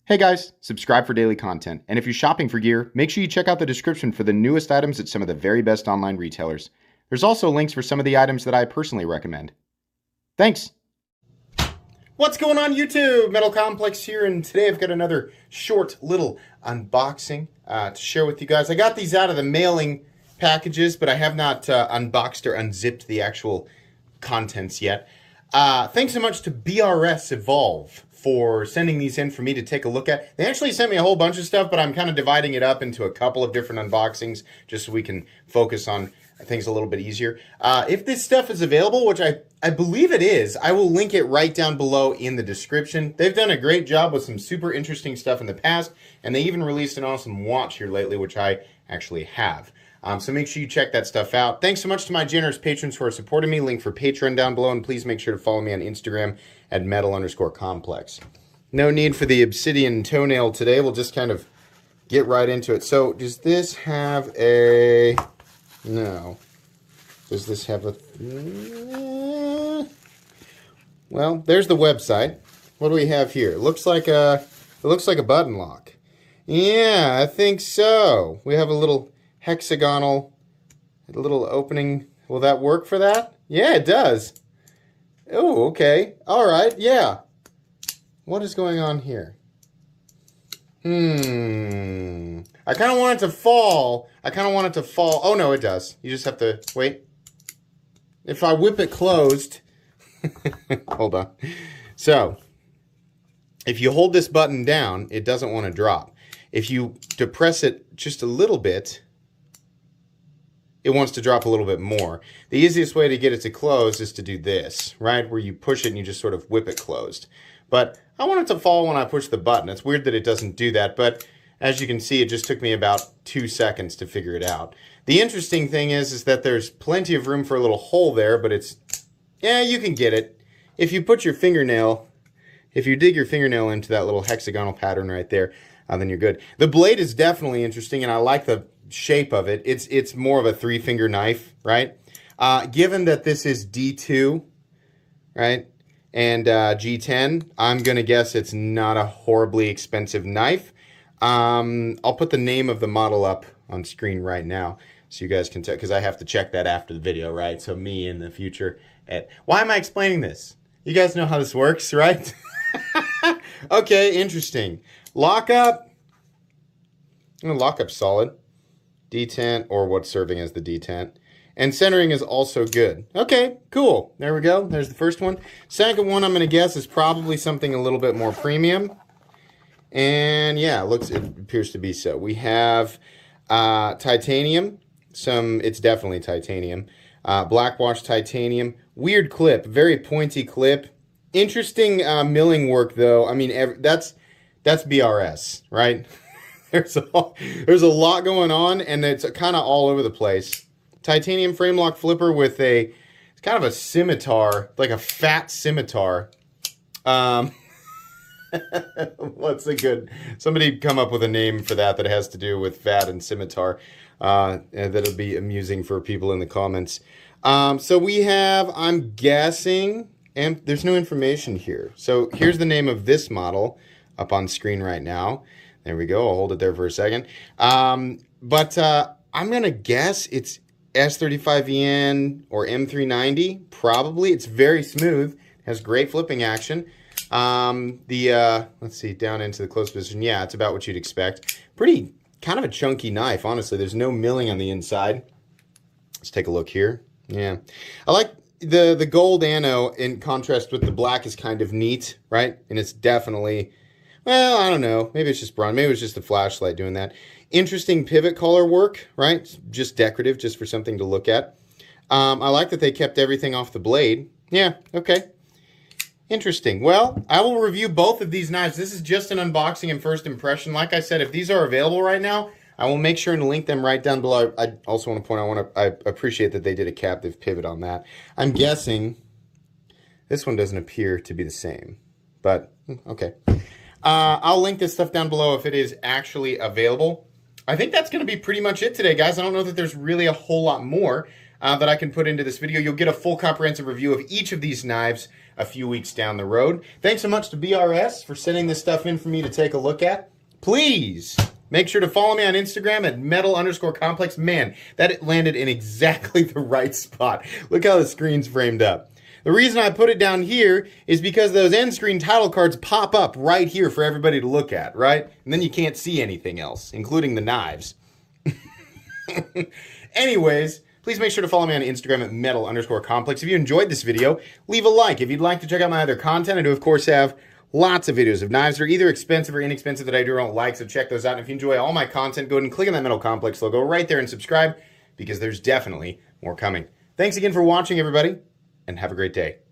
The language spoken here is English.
Hey guys, subscribe for daily content. And if you're shopping for gear, make sure you check out the description for the newest items at some of the very best online retailers. There's also links for some of the items that I personally recommend. Thanks! What's going on YouTube? Metal Complex here, and today I've got another short little unboxing to share with you guys. I got these out of the mailing packages, but I have not unboxed or unzipped the actual contents yet. Thanks so much to BRS Evolve for sending these in for me to take a look at. They actually sent me a whole bunch of stuff, but I'm kind of dividing it up into a couple of different unboxings just so we can focus on things a little bit easier. If this stuff is available, which I believe it is, I will link it right down below in the description. They've done a great job with some super interesting stuff in the past, and they even released an awesome watch here lately, which I actually have. So make sure you check that stuff out. Thanks so much to my generous patrons who are supporting me. Link for Patreon down below, and please make sure to follow me on Instagram at metal_complex. No need for the obsidian toenail today. We'll just kind of get right into it. So does this have a... No. Does this have a... Well, there's the website. What do we have here? It looks like a button lock. Yeah, I think so. We have a little hexagonal, a little opening. Will that work for that? Yeah, it does. Oh, okay. All right, yeah. What is going on here? I kind of want it to fall. Oh, no, it does. You just have to wait. If I whip it closed, hold on. So, if you hold this button down, it doesn't want to drop. If you depress it just a little bit, it wants to drop a little bit more. The easiest way to get it to close is to do this, right? Where you push it and you just sort of whip it closed. But I want it to fall when I push the button. It's weird that it doesn't do that, but as you can see, it just took me about 2 seconds to figure it out. The interesting thing is that there's plenty of room for a little hole there, but it's, yeah, you can get it. If you put your fingernail, if you dig your fingernail into that little hexagonal pattern right there, then you're good. The blade is definitely interesting, and I like the shape of it. It's more of a 3-finger knife, right? Given that this is D2, right, and G10, I'm gonna guess it's not a horribly expensive knife. I'll put the name of the model up on screen right now so you guys can tell, because I have to check that after the video, right? So me in the future why am I explaining this? You guys know how this works, right? Okay, interesting. Lockup. Lockup's solid. Detent, or what's serving as the detent. And centering is also good. Okay, cool. There we go. There's the first one. Second one, I'm going to guess, is probably something a little bit more premium. And yeah, it appears to be so. We have titanium. It's definitely titanium. Blackwash titanium. Weird clip. Very pointy clip. Interesting milling work, though. I mean, that's BRS, right? There's a lot going on, and it's kind of all over the place. Titanium frame lock flipper with it's kind of a scimitar, like a fat scimitar. What's a good... Somebody come up with a name for that has to do with fat and scimitar. And that'll be amusing for people in the comments. So we have, I'm guessing, and there's no information here. So here's the name of this model up on screen right now. There we go. I'll hold it there for a second. But I'm going to guess it's S35VN or M390. Probably. It's very smooth. Has great flipping action. Let's see, down into the close position. Yeah, it's about what you'd expect. Pretty, kind of a chunky knife, honestly. There's no milling on the inside. Let's take a look here. Yeah. I like the gold ano in contrast with the black is kind of neat, right? And it's definitely... Well, I don't know. Maybe it's just bronze. Maybe it's just a flashlight doing that. Interesting pivot collar work, right? Just decorative, just for something to look at. I like that they kept everything off the blade. Yeah, okay. Interesting. Well, I will review both of these knives. This is just an unboxing and first impression. Like I said, if these are available right now, I will make sure and link them right down below. I also want to point out, I appreciate that they did a captive pivot on that. I'm guessing this one doesn't appear to be the same, but okay. I'll link this stuff down below if it is actually available. I think that's going to be pretty much it today, guys. I don't know that there's really a whole lot more. that I can put into this video. You'll get a full comprehensive review of each of these knives a few weeks down the road. Thanks so much to BRS for sending this stuff in for me to take a look at. Please make sure to follow me on Instagram at metal_complex. Man, that landed in exactly the right spot. Look how the screen's framed up. The reason I put it down here is because those end screen title cards pop up right here for everybody to look at, right? And then you can't see anything else, including the knives. Anyways, please make sure to follow me on Instagram at metal_complex. If you enjoyed this video, leave a like. If you'd like to check out my other content, I do, of course, have lots of videos of knives that are either expensive or inexpensive that I do or don't like, so check those out. And if you enjoy all my content, go ahead and click on that Metal Complex logo right there and subscribe, because there's definitely more coming. Thanks again for watching, everybody, and have a great day.